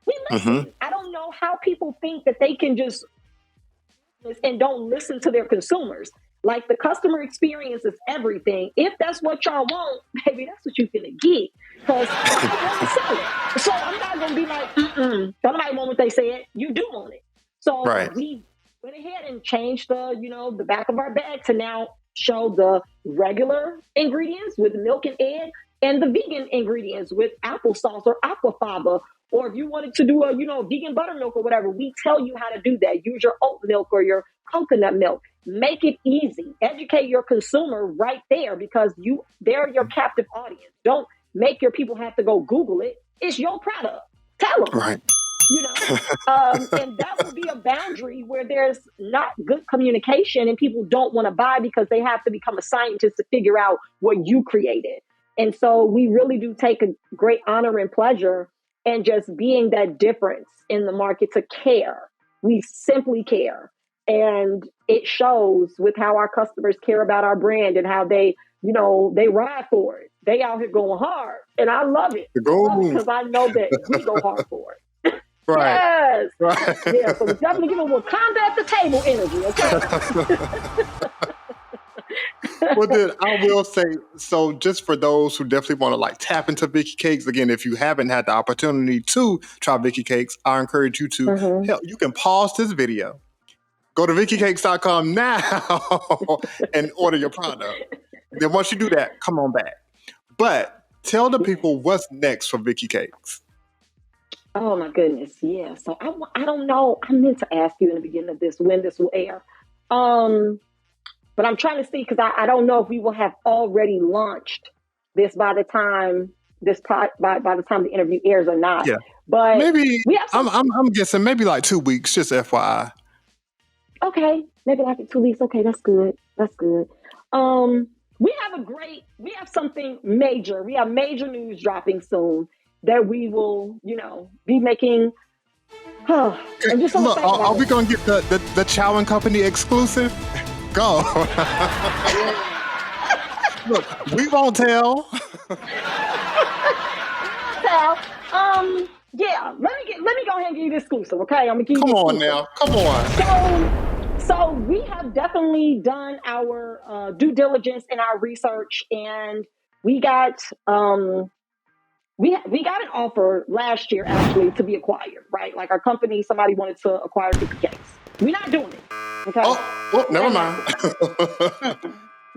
Speaker 2: We
Speaker 1: Hmm.
Speaker 2: listen. I don't know how people think that they can just and don't listen to their consumers. Like the customer experience is everything. If that's what y'all want, baby, that's what you're gonna get. Because I want to sell it. So I'm not gonna be like, somebody want what they said. You do want it. So
Speaker 1: Right.
Speaker 2: we went ahead and changed the back of our bag to now show the regular ingredients with milk and egg and the vegan ingredients with applesauce or aquafaba. Or if you wanted to do a, vegan buttermilk or whatever, we tell you how to do that. Use your oat milk or your coconut milk. Make it easy. Educate your consumer right there, because they're your captive audience. Don't make your people have to go Google it. It's your product. Tell them.
Speaker 1: Right.
Speaker 2: And that will be a boundary where there's not good communication and people don't want to buy because they have to become a scientist to figure out what you created. And so we really do take a great honor and pleasure in just being that difference in the market to care. We simply care. And it shows with how our customers care about our brand and how they ride for it. They out here going hard. And I love it. Because I know that we go hard for it.
Speaker 1: Right.
Speaker 2: Yes.
Speaker 1: Right.
Speaker 2: Yeah, so we're definitely giving Wakanda at the table energy, okay?
Speaker 1: Well, then I will say, so just for those who definitely want to like tap into Vicky Cakes, again, if you haven't had the opportunity to try Vicky Cakes, I encourage you to, hell, you can pause this video, go to VickyCakes.com now and order your product. Then once you do that, come on back. But tell the people what's next for Vicky Cakes.
Speaker 2: Oh my goodness, yeah. So I don't know. I meant to ask you in the beginning of this when this will air, but I'm trying to see because I don't know if we will have already launched this by the time by the time the interview airs or not.
Speaker 1: Yeah,
Speaker 2: but
Speaker 1: maybe I'm guessing maybe like 2 weeks, just FYI.
Speaker 2: Okay, maybe like 2 weeks. Okay, that's good. That's good. We have something major. We have major news dropping soon that we will, be making. I'm just
Speaker 1: Look, are we going to get the Chow and Company exclusive? Go. Look, we won't tell.
Speaker 2: Yeah, let me go ahead and give you the exclusive, okay? I'm gonna give you
Speaker 1: Come on now. Come on.
Speaker 2: So we have definitely done our due diligence and our research, and we got we got an offer last year actually to be acquired, right? Like our company, somebody wanted to acquire Vicky Cakes. We're not doing it. Okay.
Speaker 1: Oh, never mind.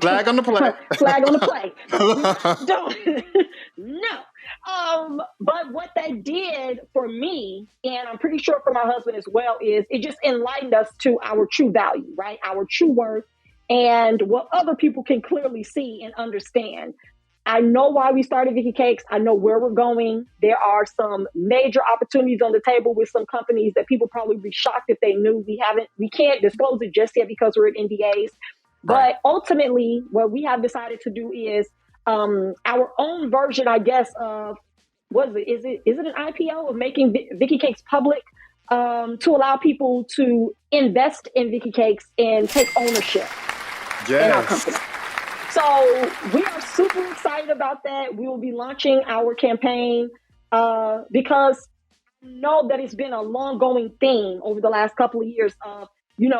Speaker 1: Flag on the play.
Speaker 2: Flag on the play. We're not doing it. No. But what that did for me, and I'm pretty sure for my husband as well, is it just enlightened us to our true value, right? Our true worth and what other people can clearly see and understand. I know why we started Vicky Cakes. I know where we're going. There are some major opportunities on the table with some companies that people probably would be shocked if they knew. We can't disclose it just yet because we're in NDAs. But ultimately, what we have decided to do is our own version, I guess, of is it an IPO of making Vicky Cakes public to allow people to invest in Vicky Cakes and take ownership in our company. So we are super excited about that. We will be launching our campaign because I know that it's been a long-going thing over the last couple of years of,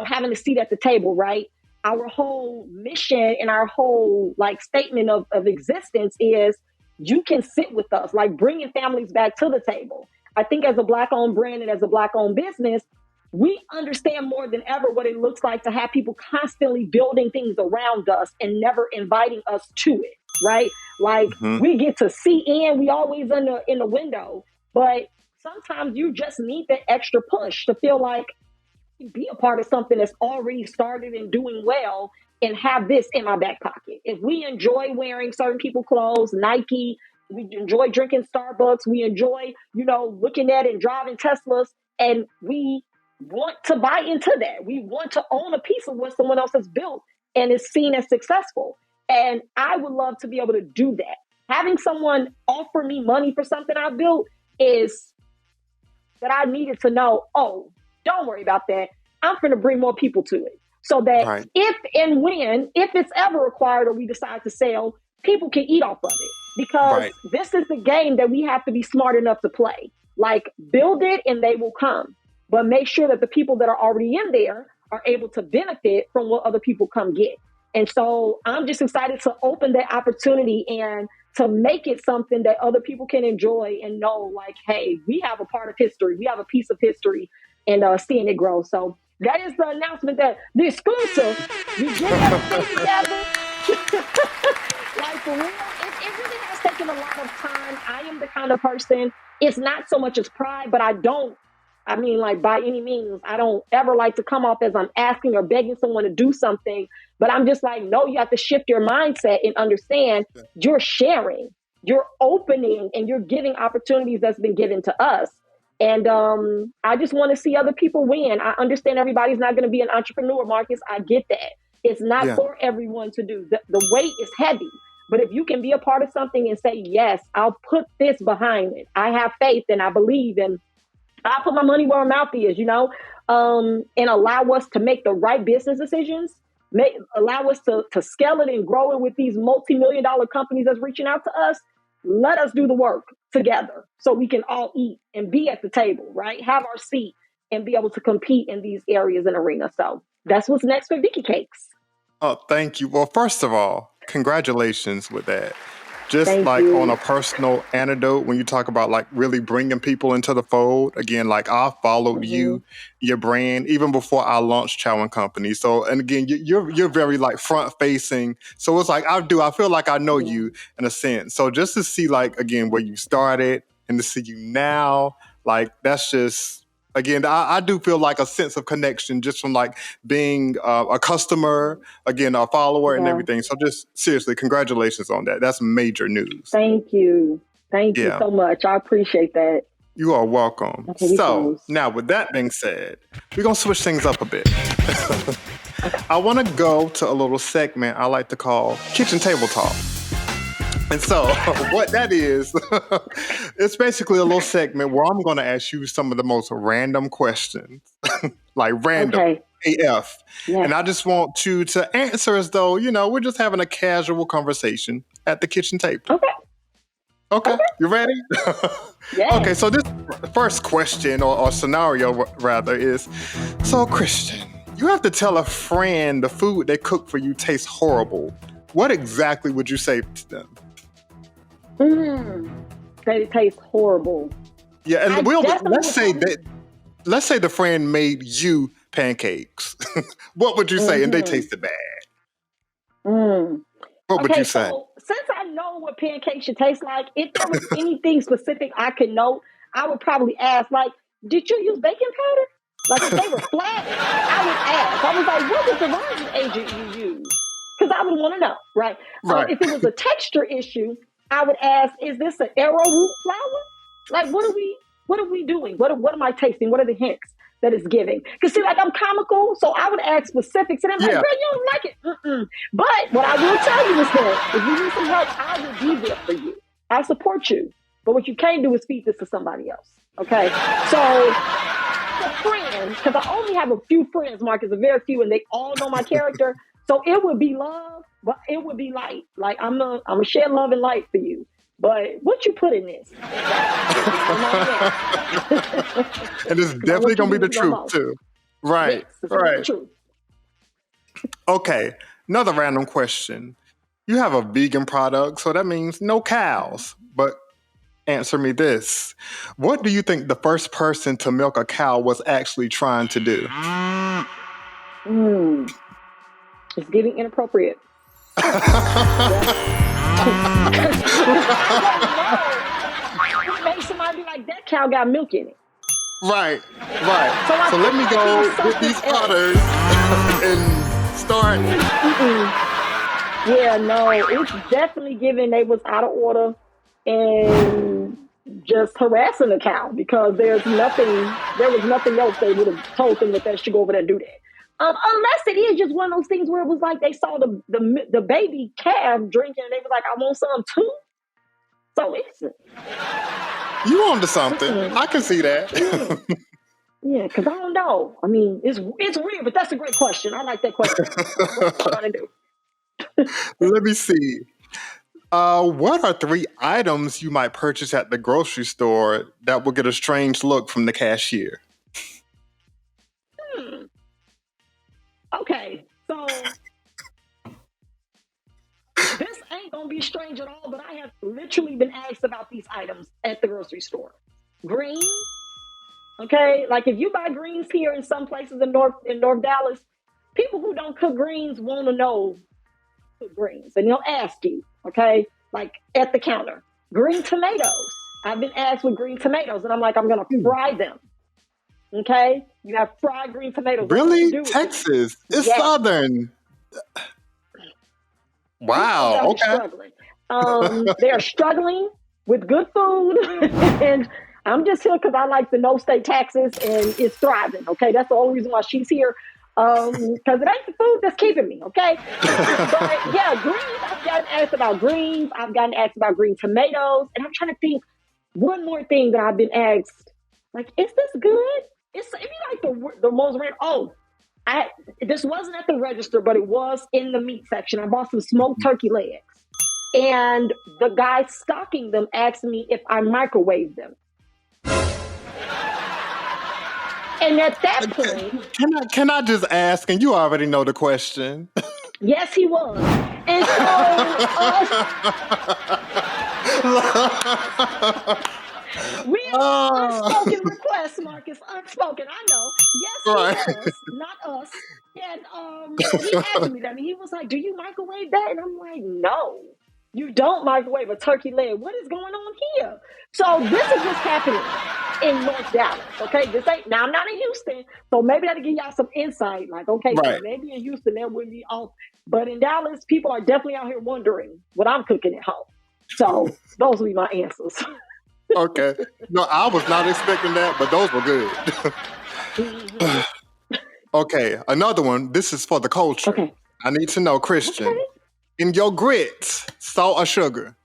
Speaker 2: having a seat at the table, right? Our whole mission and our whole statement of existence is you can sit with us, bringing families back to the table. I think as a Black-owned brand and as a Black-owned business, we understand more than ever what it looks like to have people constantly building things around us and never inviting us to it, right? We get to see in, we always in the window, but sometimes you just need that extra push to feel like be a part of something that's already started and doing well and have this in my back pocket. If we enjoy wearing certain people's clothes, Nike, we enjoy drinking Starbucks, we enjoy, looking at and driving Teslas, and we want to buy into that. We want to own a piece of what someone else has built and is seen as successful. And I would love to be able to do that. Having someone offer me money for something I built is that I needed to know, don't worry about that. I'm going to bring more people to it. So that if it's ever acquired or we decide to sell, people can eat off of it. Because this is the game that we have to be smart enough to play. Build it and they will come. But make sure that the people that are already in there are able to benefit from what other people come get. And so I'm just excited to open that opportunity and to make it something that other people can enjoy and know, hey, we have a part of history. We have a piece of history and seeing it grow. So that is the announcement, that the exclusive, we get everything together. Like for real, it really has taken a lot of time. I am the kind of person, it's not so much as pride, but I mean, like by any means, I don't ever like to come off as I'm asking or begging someone to do something. But I'm just like, no, you have to shift your mindset and understand you're sharing, you're opening, and you're giving opportunities that's been given to us. And I just want to see other people win. I understand everybody's not going to be an entrepreneur, Marcus. I get that. It's not
Speaker 1: Yeah,
Speaker 2: for everyone to do. The weight is heavy. But if you can be a part of something and say, yes, I'll put this behind it. I have faith and I believe and I put my money where my mouth is, and allow us to make the right business decisions, allow us to scale it and grow it with these multi-million-dollar companies that's reaching out to us. Let us do the work together so we can all eat and be at the table, right? Have our seat and be able to compete in these areas and arenas. So that's what's next for Vicky Cakes.
Speaker 1: oh, thank you. Well, first of all, congratulations with that. Just
Speaker 2: Thank
Speaker 1: like on
Speaker 2: you.
Speaker 1: a personal anecdote, when you talk about like really bringing people into the fold, again, like I followed
Speaker 2: Mm-hmm.
Speaker 1: you, your brand, even before I launched Chow and Company. So, and again, you're very like front facing. So it's like I feel like I know
Speaker 2: Yeah.
Speaker 1: you in a sense. So just to see like again where you started and to see you now, like that's just again, I do feel like a sense of connection just from like being a customer, again, a follower and
Speaker 2: Yeah.
Speaker 1: everything. So just seriously, congratulations on that. That's major news.
Speaker 2: Thank you. Thank you
Speaker 1: Yeah,
Speaker 2: so much. I appreciate that.
Speaker 1: you are welcome.
Speaker 2: Okay, we
Speaker 1: So
Speaker 2: froze.
Speaker 1: now with that being said, we're going to switch things up a bit.
Speaker 2: Okay.
Speaker 1: I want to go to a little segment I like to call Kitchen Table Talk. And so, what that is, it's basically a little segment where I'm going to ask you some of the most random questions, like random
Speaker 2: Okay.
Speaker 1: AF. And
Speaker 2: Yes.
Speaker 1: I just want you to answer as though, we're just having a casual conversation at the kitchen table.
Speaker 2: Okay.
Speaker 1: Okay,
Speaker 2: Okay.
Speaker 1: you ready? Okay,
Speaker 2: Yes.
Speaker 1: so this first question or scenario rather is, so Christian, you have to tell a friend the food they cook for you tastes horrible. What exactly would you say to them?
Speaker 2: Mm. That it tastes horrible.
Speaker 1: Yeah, and
Speaker 2: I definitely would tell them.
Speaker 1: let's say the friend made you pancakes. What would you say? And they
Speaker 2: Mm-hmm.
Speaker 1: tasted bad.
Speaker 2: Mm.
Speaker 1: What would you
Speaker 2: Okay,
Speaker 1: say?
Speaker 2: so since I know what pancakes should taste like, if there was anything specific I could know, I would probably ask, like, did you use baking powder? Like, if they were flat, I would ask. I was like, what was the rising agent you used? Because I would want to know, right?
Speaker 1: Right.
Speaker 2: If it was a texture issue, I would ask, is this an arrowroot flour? Like, what are we doing? What am I tasting? What are the hints that it's giving? Because see, like I'm comical, so I would ask specifics, and I'm like,
Speaker 1: Yeah.
Speaker 2: girl, you don't like it. Mm-mm. But what I will tell you is that if you need some help, I will be there for you. I support you. But what you can't do is feed this to somebody else. Okay? So a friend, because I only have a few friends, Marcus, a very few, and they all know my character. So it would be love, but it would be light. Like I'm a share love and light for you. But what you put in this?
Speaker 1: And it's
Speaker 2: Because I
Speaker 1: definitely
Speaker 2: want you
Speaker 1: gonna be
Speaker 2: to
Speaker 1: the
Speaker 2: do no
Speaker 1: truth
Speaker 2: more.
Speaker 1: too.
Speaker 2: Yes,
Speaker 1: Right.
Speaker 2: it's gonna be the
Speaker 1: Right.
Speaker 2: truth.
Speaker 1: Okay. Another random question. You have a vegan product, so that means no cows. But answer me this. What do you think the first person to milk a cow was actually trying to do?
Speaker 2: Mm, it's getting inappropriate. Yeah. Because I don't know what makes somebody be like, that cow got milk in it.
Speaker 1: Right, right.
Speaker 2: So I
Speaker 1: So let
Speaker 2: feel
Speaker 1: me
Speaker 2: like it
Speaker 1: go
Speaker 2: was
Speaker 1: with these
Speaker 2: something else.
Speaker 1: otters and start.
Speaker 2: Mm-mm. Yeah, no, it's definitely given they was out of order and just harassing the cow because there was nothing else they would have told them that they should go over there and do that. Unless it is just one of those things where it was like they saw the baby calf drinking and they was like, I want some too. So it's
Speaker 1: You on to something.
Speaker 2: mm-mm.
Speaker 1: I can see
Speaker 2: Yeah,
Speaker 1: that.
Speaker 2: yeah, because I don't know. I mean, it's weird, but that's a great question. I like that question. What you trying to do?
Speaker 1: Let me see. What are three items you might purchase at the grocery store that will get a strange look from the cashier?
Speaker 2: Hmm. Okay, so this ain't gonna be strange at all, but I have literally been asked about these items at the grocery store. Greens, okay? Like if you buy greens here in some places in North Dallas, people who don't cook greens want to know cook greens, and they'll ask you. okay? Like at the counter. Green tomatoes. I've been asked with green tomatoes, and I'm like, I'm gonna fry them. Okay? You have fried green tomatoes. That's what you
Speaker 1: Really?
Speaker 2: do with them.
Speaker 1: Texas? It's
Speaker 2: Yes.
Speaker 1: Southern.
Speaker 2: People
Speaker 1: Wow.
Speaker 2: down here
Speaker 1: Okay.
Speaker 2: struggling. They are struggling with good food, and I'm just here because I like the no state taxes and it's thriving. Okay, that's the only reason why she's here. Because it ain't the food that's keeping me. Okay, but yeah, greens. I've gotten asked about greens. I've gotten asked about green tomatoes, and I'm trying to think one more thing that I've been asked. Like, is this good? It's maybe like the most random. Oh, this wasn't at the register, but it was in the meat section. I bought some smoked turkey legs, and the guy stocking them asked me if I microwaved them. And at that point,
Speaker 1: Can I just ask? And you already know the question.
Speaker 2: yes, he was. And so we unspoken request, Marcus. Unspoken. I know. Yes,
Speaker 1: Right.
Speaker 2: he was, not us. And he asked me that. And he was like, "Do you microwave that?" And I'm like, "No, you don't microwave a turkey leg. What is going on here?" So this is what's happening in North Dallas. Okay, this ain't now. I'm not in Houston, so maybe that'll give y'all some insight. Like, okay, so
Speaker 1: Right.
Speaker 2: maybe in Houston that wouldn't be off, but in Dallas, people are definitely out here wondering what I'm cooking at home. So those will be my answers.
Speaker 1: Okay. No, I was not expecting that, but those were good. Okay, another one. This is for the culture.
Speaker 2: Okay.
Speaker 1: I need to know, Christian,
Speaker 2: Okay.
Speaker 1: in your grits, salt or sugar?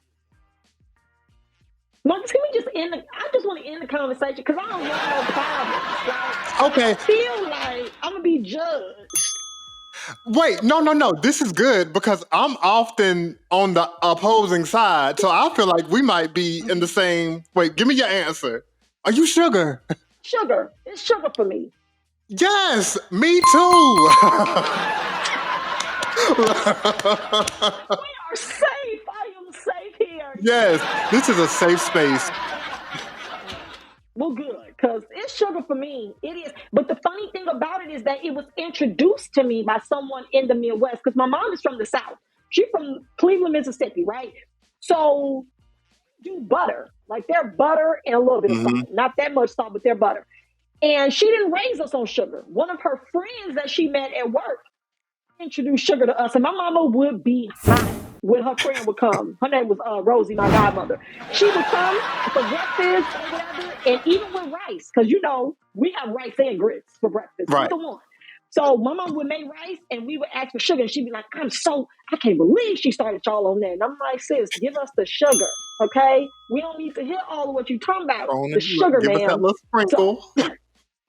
Speaker 2: Marcus, can we just end I just want to end the conversation because I don't want no problems. Like,
Speaker 1: Okay.
Speaker 2: I feel like I'm going to be judged.
Speaker 1: Wait, no. This is good because I'm often on the opposing side. So I feel like we might be in the same. Wait, give me your answer. Are you sugar?
Speaker 2: Sugar. It's sugar for me.
Speaker 1: Yes, me too.
Speaker 2: We are safe. I am safe here.
Speaker 1: Yes, this is a safe space.
Speaker 2: Well, good, because it's sugar for me. It is. But the funny thing about it is that it was introduced to me by someone in the Midwest, because my mom is from the South. She's from Cleveland, Mississippi, right? So do butter. Like they're butter and a little bit of salt. Not that much salt, but they're butter. And she didn't raise us on sugar. One of her friends that she met at work introduced sugar to us, and my mama would be hot when her friend would come. Her name was Rosie, my godmother. She would come for breakfast or whatever, and even with rice, because you know we have rice and grits for breakfast,
Speaker 1: Right.
Speaker 2: either one. So my mom would make rice, and we would ask for sugar, and she'd be like, I can't believe she started y'all on that. And I'm like, sis, give us the sugar, okay? We don't need to hear all of what you talking about. The sugar,
Speaker 1: Give us that
Speaker 2: ma'am.
Speaker 1: little sprinkle.
Speaker 2: So,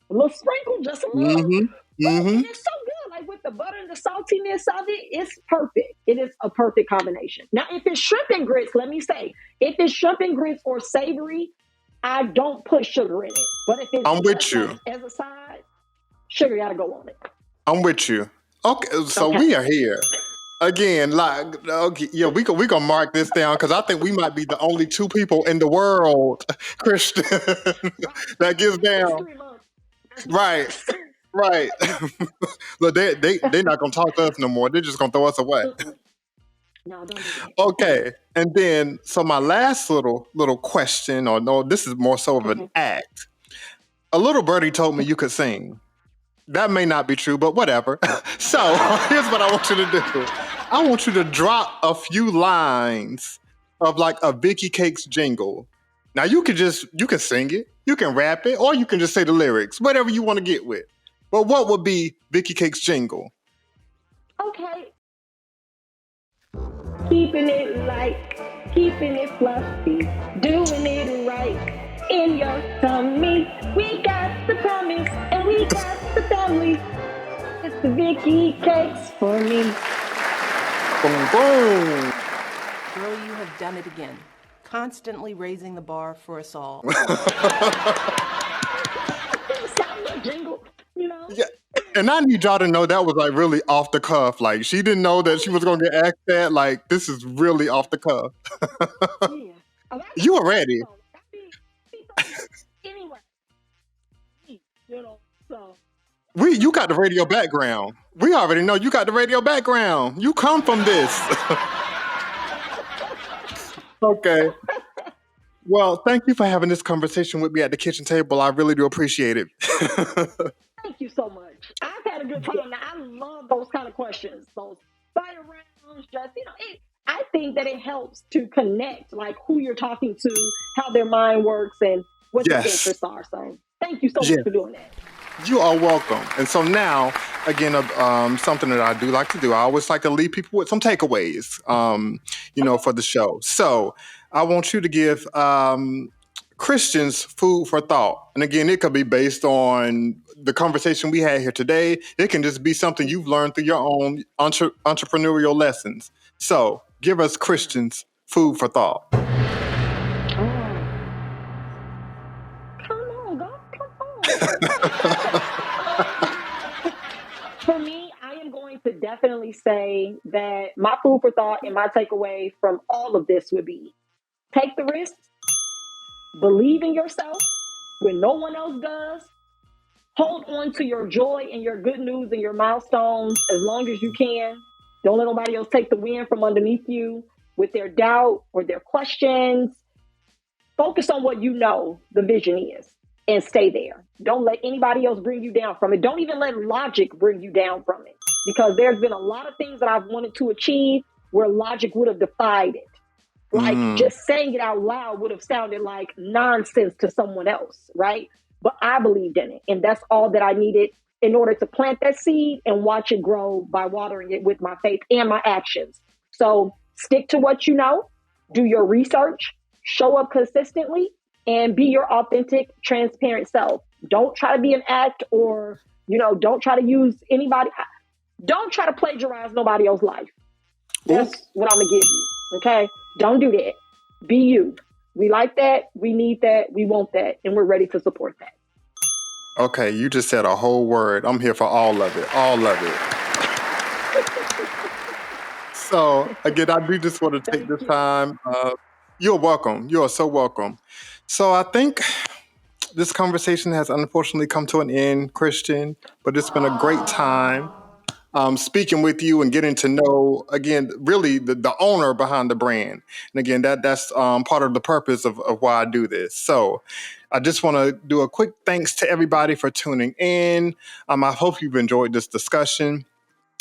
Speaker 2: a little sprinkle, just a little. And it's so good. Like with the butter and the saltiness of it, it's perfect. It is a perfect combination. Now, if it's shrimp and grits, let me say, if it's shrimp and grits or savory, I don't put sugar in it. But if it's
Speaker 1: I'm with
Speaker 2: just
Speaker 1: you.
Speaker 2: like as a side, sugar gotta go on it.
Speaker 1: I'm with you. Okay, so we are here. Again, like, okay, yeah, we can mark this down because I think we might be the only two people in the world, Christian, that gets down. Right. Look, they're not gonna talk to us no more. They're just gonna throw us away.
Speaker 2: No, don't do that.
Speaker 1: Okay, and then so my last little question, or no, this is more so of an act. A little birdie told me you could sing. That may not be true, but whatever. So here's what I want you to do. I want you to drop a few lines of like a Vicky Cakes jingle. Now you can sing it, you can rap it, or you can just say the lyrics, whatever you want to get with. But what would be Vicky Cakes jingle?
Speaker 2: Okay. Keeping it light, keeping it fluffy, doing it right in your tummy. We got the promise and we got the family. It's the Vicky Cakes for me.
Speaker 1: Boom, boom.
Speaker 3: Girl, you have done it again. Constantly raising the bar for us all.
Speaker 2: Jingle, you know?
Speaker 1: Yeah. And I need y'all to know that was like really off the cuff. Like she didn't know that she was gonna get asked that. Like this is really off the cuff.
Speaker 2: Yeah.
Speaker 1: You were ready.
Speaker 2: Anyway, you know, so.
Speaker 1: You got the radio background. We already know you got the radio background. You come from this. Okay. Well, thank you for having this conversation with me at the kitchen table. I really do appreciate it.
Speaker 2: Thank you so much. I've had a good time. Now, I love those kind of questions, those fire rounds. Just I think that it helps to connect, like who you're talking to, how their mind works, and what their
Speaker 1: Yes.
Speaker 2: interests are. So, thank you so
Speaker 1: Yeah.
Speaker 2: much for doing that.
Speaker 1: You are welcome. And so now, again, something that I do like to do, I always like to leave people with some takeaways, for the show. So I want you to give Christians food for thought. And again, it could be based on the conversation we had here today. It can just be something you've learned through your own entrepreneurial lessons. So give us Christians food for thought.
Speaker 2: Oh, come on, God, come on. For me, I am going to definitely say that my food for thought and my takeaway from all of this would be take the risks, believe in yourself when no one else does, hold on to your joy and your good news and your milestones as long as you can. Don't let nobody else take the wind from underneath you with their doubt or their questions. Focus on what you know the vision is and stay there. Don't let anybody else bring you down from it. Don't even let logic bring you down from it, because there's been a lot of things that I've wanted to achieve where logic would have defied it. Like just saying it out loud would have sounded like nonsense to someone else, right? But I believed in it. And that's all that I needed in order to plant that seed and watch it grow by watering it with my faith and my actions. So stick to what you know, do your research, show up consistently, and be your authentic, transparent self. Don't try to be an act or, don't try to use anybody. Don't try to plagiarize nobody else's life. That's what I'm going to give you. Okay? Don't do that. Be you. We like that. We need that. We want that. And we're ready to support that.
Speaker 1: Okay, you just said a whole word. I'm here for all of it. All of it. So, again, I do just want to take this time. You're welcome. You are so welcome. So, I think this conversation has unfortunately come to an end, Christian, but it's been a great time speaking with you and getting to know, again, really the owner behind the brand. And again, that's part of the purpose of why I do this. So I just want to do a quick thanks to everybody for tuning in. I hope you've enjoyed this discussion.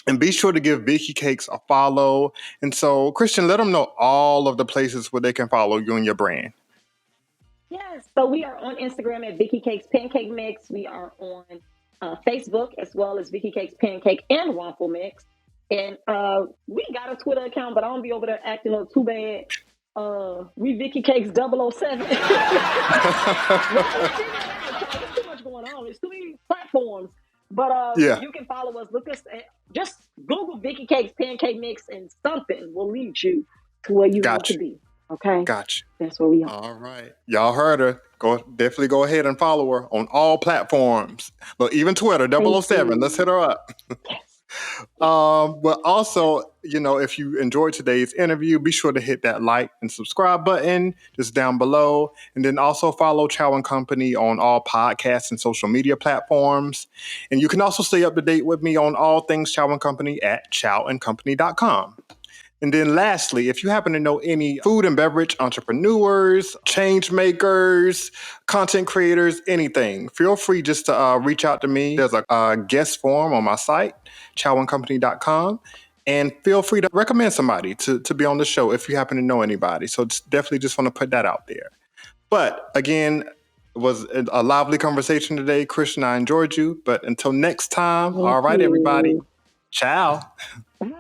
Speaker 1: And be sure to give Vicky Cakes a follow. And so, Christian, let them know all of the places where they can follow you and your brand.
Speaker 2: Yes. So we are on Instagram at Vicky Cakes Pancake Mix. We are on Facebook as well as Vicky Cakes Pancake and Waffle Mix. And we got a Twitter account, but I don't be over there acting up too bad. We Vicky Cakes 007. There's too much going on. There's too many platforms. But you can follow us. Look us just Google Vicky Cakes Pancake Mix and something will lead you to where you want to be. Okay?
Speaker 1: Gotcha.
Speaker 2: That's where we are.
Speaker 1: All right. Y'all heard her. Definitely go ahead and follow her on all platforms. But even Twitter, 007. Let's hit her up.
Speaker 2: Yes.
Speaker 1: But also, if you enjoyed today's interview, be sure to hit that like and subscribe button just down below. And then also follow Chow & Company on all podcasts and social media platforms. And you can also stay up to date with me on all things Chow & Company at chowandcompany.com. And then lastly, if you happen to know any food and beverage entrepreneurs, change makers, content creators, anything, feel free just to reach out to me. There's a guest form on my site, chowandcompany.com. And feel free to recommend somebody to be on the show if you happen to know anybody. So definitely just want to put that out there. But again, it was a lively conversation today. Christian, I enjoyed you. But until next time, all right, everybody. Ciao.
Speaker 2: Bye.